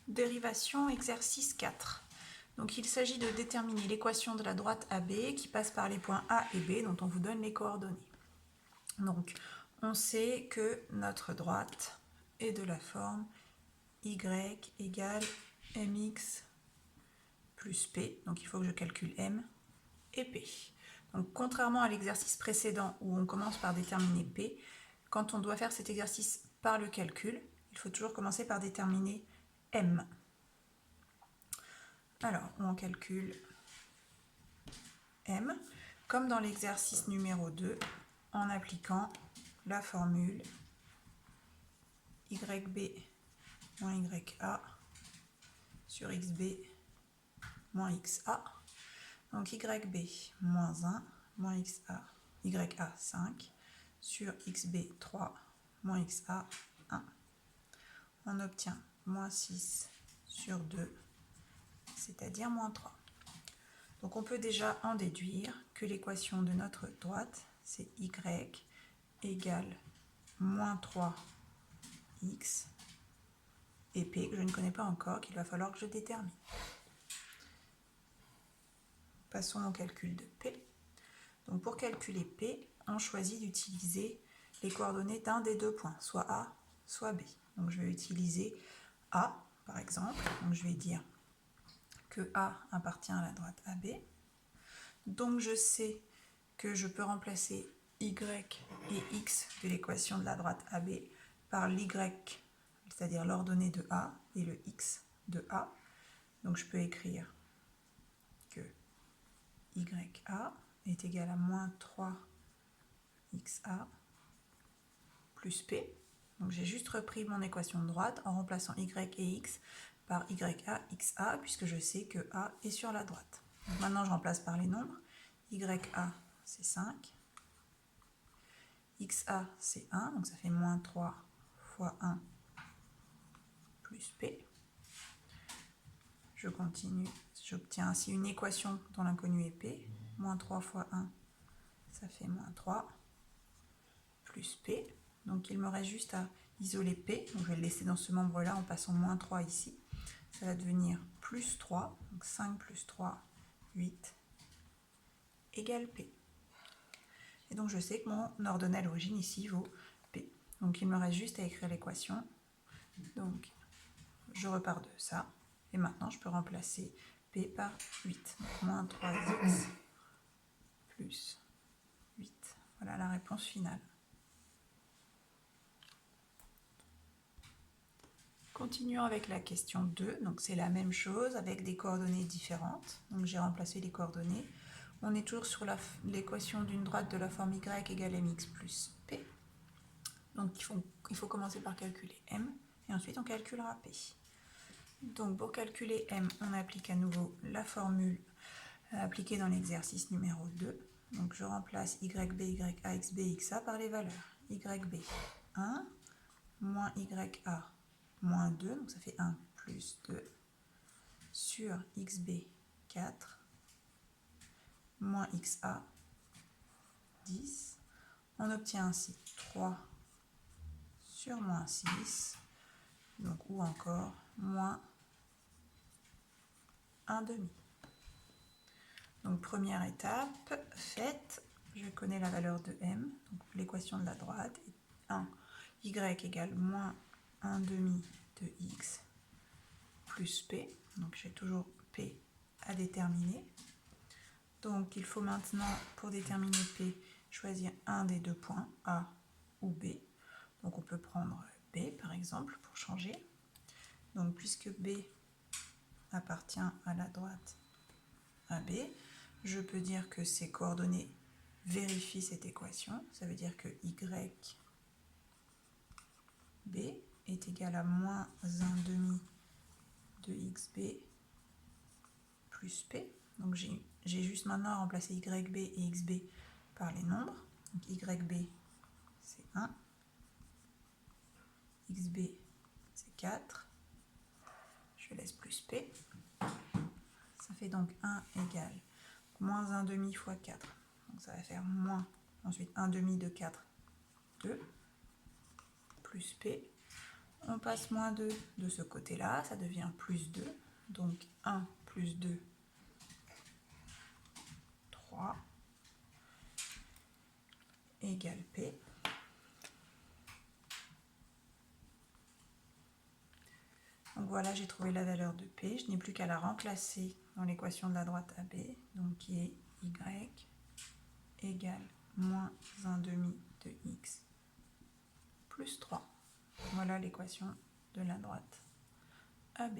Dérivation, exercice 4. Donc il s'agit de déterminer l'équation de la droite AB qui passe par les points A et B dont on vous donne les coordonnées. Donc on sait que notre droite est de la forme y égale mx plus p. Donc il faut que je calcule m et p. Donc contrairement à l'exercice précédent où on commence par déterminer p, quand on doit faire cet exercice par le calcul, il faut toujours commencer par déterminer m. Alors, on calcule m, comme dans l'exercice numéro 2, en appliquant la formule yb moins ya sur xb moins xa. Donc yb moins 1 moins ya 5 sur xb 3 moins xa 1. On obtient moins 6 sur 2, c'est-à-dire moins 3. Donc on peut déjà en déduire que l'équation de notre droite, c'est y égale moins 3x et p, que je ne connais pas encore, qu'il va falloir que je détermine. Passons au calcul de p. Donc pour calculer p, on choisit d'utiliser les coordonnées d'un des deux points, soit A, soit B. Donc je vais utiliser A, par exemple. Donc je vais dire que A appartient à la droite AB. Donc je sais que je peux remplacer y et x de l'équation de la droite AB par l'y, c'est-à-dire l'ordonnée de A, et le x de A. Donc je peux écrire que ya est égal à moins 3xa plus p. Donc j'ai juste repris mon équation de droite en remplaçant y et x par ya, xa, puisque je sais que a est sur la droite. Donc maintenant je remplace par les nombres. Ya c'est 5, xa c'est 1, donc ça fait moins 3 fois 1 plus p. Je continue, j'obtiens ainsi une équation dont l'inconnu est p. Moins 3 fois 1, ça fait moins 3 plus p. Donc il me reste juste à isoler p. Donc je vais le laisser dans ce membre-là en passant moins 3 ici. Ça va devenir plus 3, donc 5 plus 3, 8, égale p. Et donc je sais que mon ordonnée à l'origine ici vaut p. Donc il me reste juste à écrire l'équation. Donc je repars de ça. Et maintenant je peux remplacer p par 8. Donc moins 3x plus 8. Voilà la réponse finale. Continuons avec la question 2. Donc c'est la même chose avec des coordonnées différentes. Donc j'ai remplacé les coordonnées. On est toujours sur l'équation d'une droite de la forme y égale mx plus p. Donc il faut commencer par calculer m et ensuite on calculera p. Donc pour calculer m, on applique à nouveau la formule appliquée dans l'exercice numéro 2. Donc je remplace yb, ya, xb, xa par les valeurs. Yb 1 moins ya moins 2, donc ça fait 1 plus 2 sur xb 4 moins xa 10. On obtient ainsi 3 sur moins 6, donc ou encore moins 1 demi. Donc première étape faite, je connais la valeur de m, donc l'équation de la droite est 1, y égale moins 1 demi de x plus p, donc j'ai toujours p à déterminer. Donc il faut maintenant, pour déterminer p, choisir un des deux points, A ou B. Donc on peut prendre B par exemple pour changer. Donc puisque B appartient à la droite AB, je peux dire que ces coordonnées vérifient cette équation. Ça veut dire que YB est égal à moins 1 demi de XB plus P. Donc j'ai juste maintenant à remplacer YB et XB par les nombres. Donc YB c'est 1, XB c'est 4, je laisse plus P. Ça fait donc 1 égale moins 1 demi fois 4. Donc ça va faire moins, ensuite 1 demi de 4, 2, plus P. On passe moins 2 de ce côté-là, ça devient plus 2. Donc 1 plus 2, 3, égale P. Donc voilà, j'ai trouvé la valeur de P. Je n'ai plus qu'à la remplacer dans l'équation de la droite AB, donc qui est Y égale moins 1 demi de X plus 3. Voilà l'équation de la droite AB.